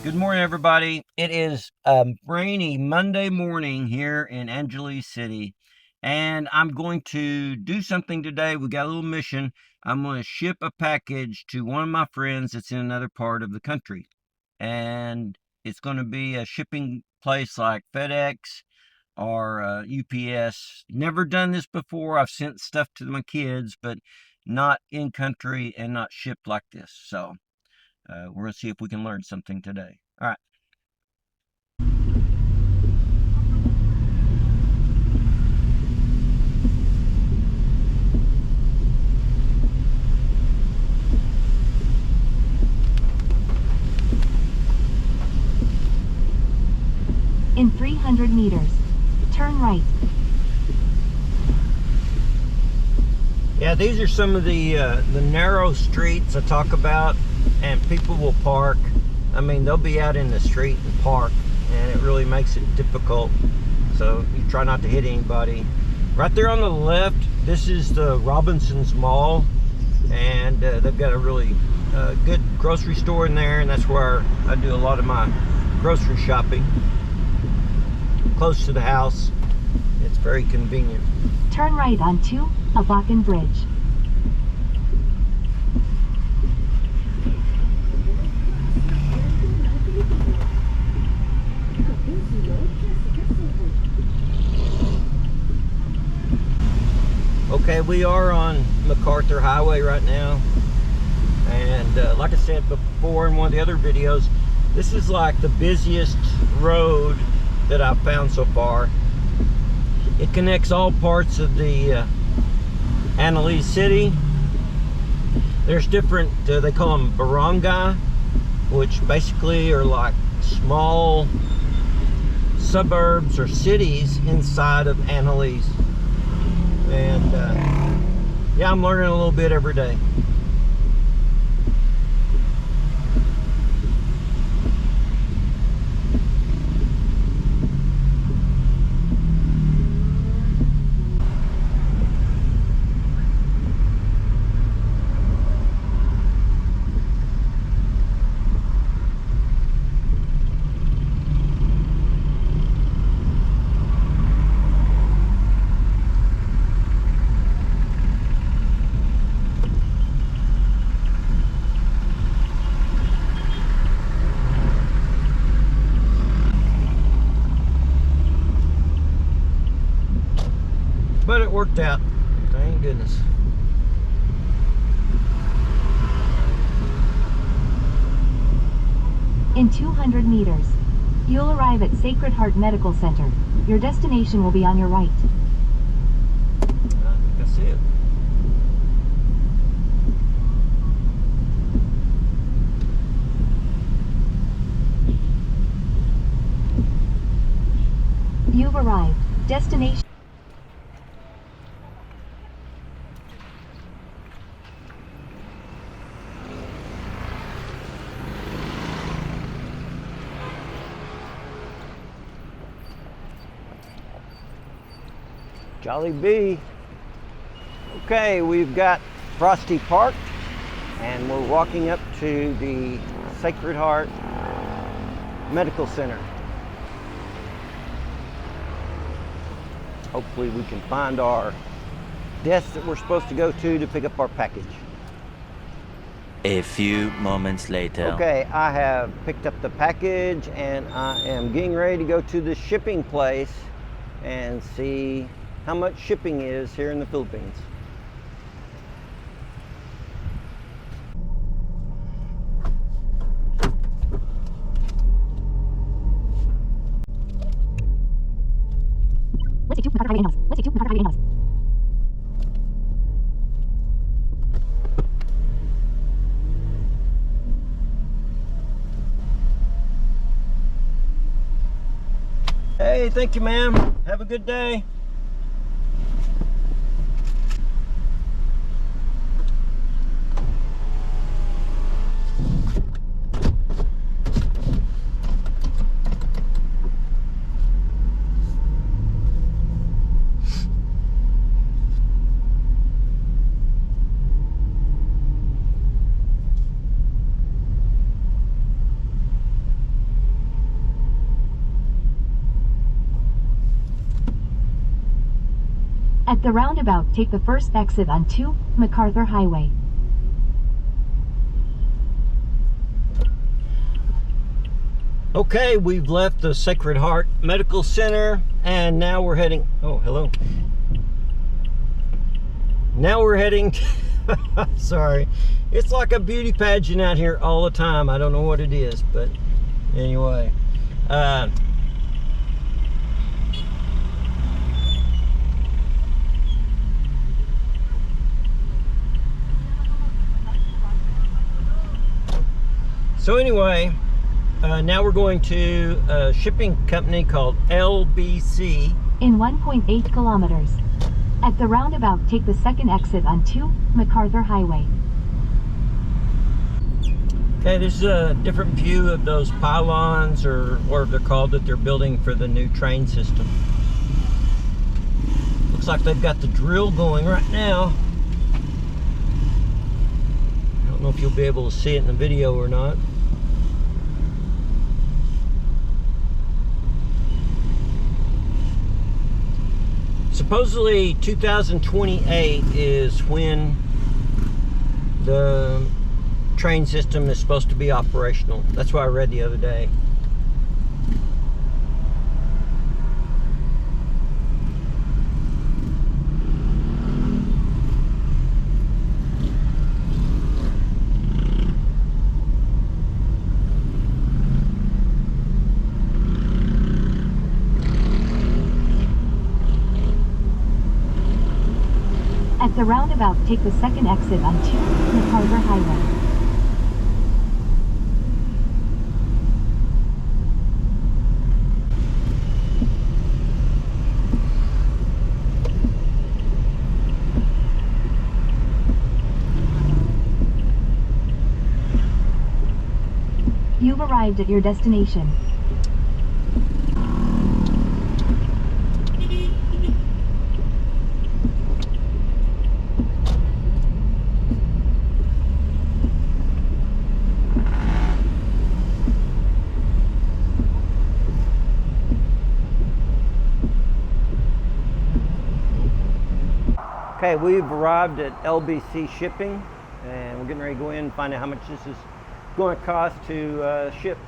Good morning, everybody. It is a rainy Monday morning here in Angeles City, and I'm going to do something today. We got a little mission. I'm going to ship a package to one of my friends that's in another part of the country, and it's going to be a shipping place like FedEx or UPS. Never done this before. I've sent stuff to my kids, but not in country and not shipped like this. So we're going to see if we can learn something today. All right. In 300 meters, turn right. Yeah, these are some of the narrow streets I talk about, and people will park. I mean, they'll be out in the street and park, and it really makes it difficult. So you try not to hit anybody. Right there on the left, this is the Robinson's Mall, and they've got a really good grocery store in there, and that's where I do a lot of my grocery shopping. Close to the house. It's very convenient. Turn right onto Hoboken Bridge. Okay, we are on MacArthur Highway right now, and like I said before in one of the other videos, this is like the busiest road that I've found so far. It connects all parts of the Angeles City. There's different, they call them barangay, which basically are like small suburbs or cities inside of Angeles. And yeah, I'm learning a little bit every day. But it worked out, thank goodness. In 200 meters, you'll arrive at Sacred Heart Medical Center. Your destination will be on your right. I think I see it. You've arrived. Destination. Jolly Bee. Okay, we've got Frosty parked, and we're walking up to the Sacred Heart Medical Center. Hopefully we can find our desk that we're supposed to go to pick up our package. A few moments later. Okay, I have picked up the package, and I am getting ready to go to the shipping place and see how much shipping is here in the Philippines. Let's take 2 MacArthur Highway in-house. Let's take 2 MacArthur Highway in-house. Hey, thank you, ma'am. Have a good day. At the roundabout, take the first exit on 2 MacArthur Highway. Okay, we've left the Sacred Heart Medical Center and now we're heading, oh, hello. Now we're heading, sorry, it's like a beauty pageant out here all the time. I don't know what it is, but anyway. So anyway, now we're going to a shipping company called LBC. In 1.8 kilometers. At the roundabout, take the second exit on 2 MacArthur Highway. Okay, this is a different view of those pylons, or what they're called, that they're building for the new train system. Looks like they've got the drill going right now. I don't know if you'll be able to see it in the video or not. Supposedly 2028 is when the train system is supposed to be operational. That's what I read the other day. At the roundabout, take the second exit on 2 MacArthur Highway. You've arrived at your destination. Okay, we've arrived at LBC Shipping, and we're getting ready to go in and find out how much this is going to cost to ship.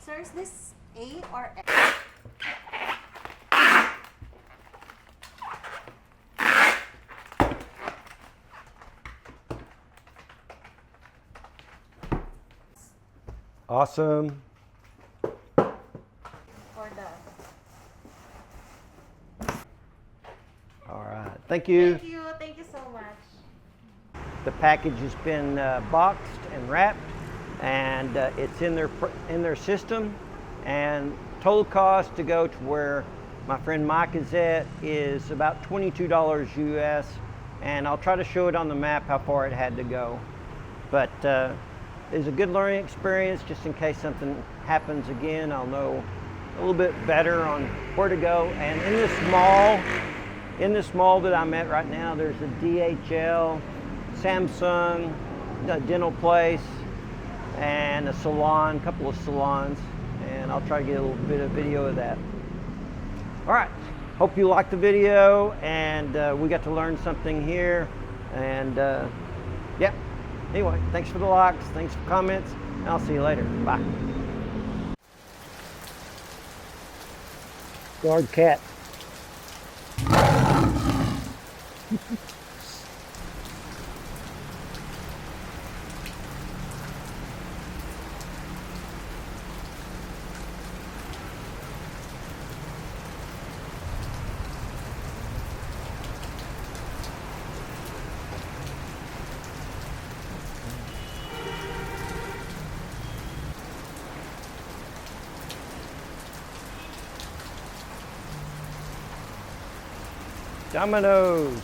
Sir, is this A or X? Awesome. Or the... All right, thank you. Thank you so much. The package has been boxed and wrapped, and it's in their system. And total cost to go to where my friend Mike is at is about $22 US, and I'll try to show it on the map how far it had to go. But it's a good learning experience. Just in case something happens again, I'll know a little bit better on where to go. And in this mall that I'm at right now, there's a DHL, Samsung, a dental place, and a salon, a couple of salons, and I'll try to get a little bit of video of that. All right, hope you liked the video, and we got to learn something here, and yeah, anyway, thanks for the likes, thanks for comments, and I'll see you later. Bye. Guard cat. Domino's.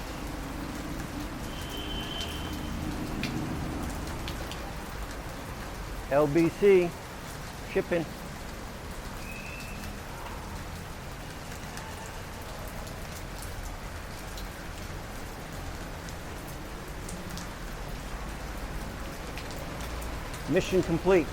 LBC shipping. Mission complete.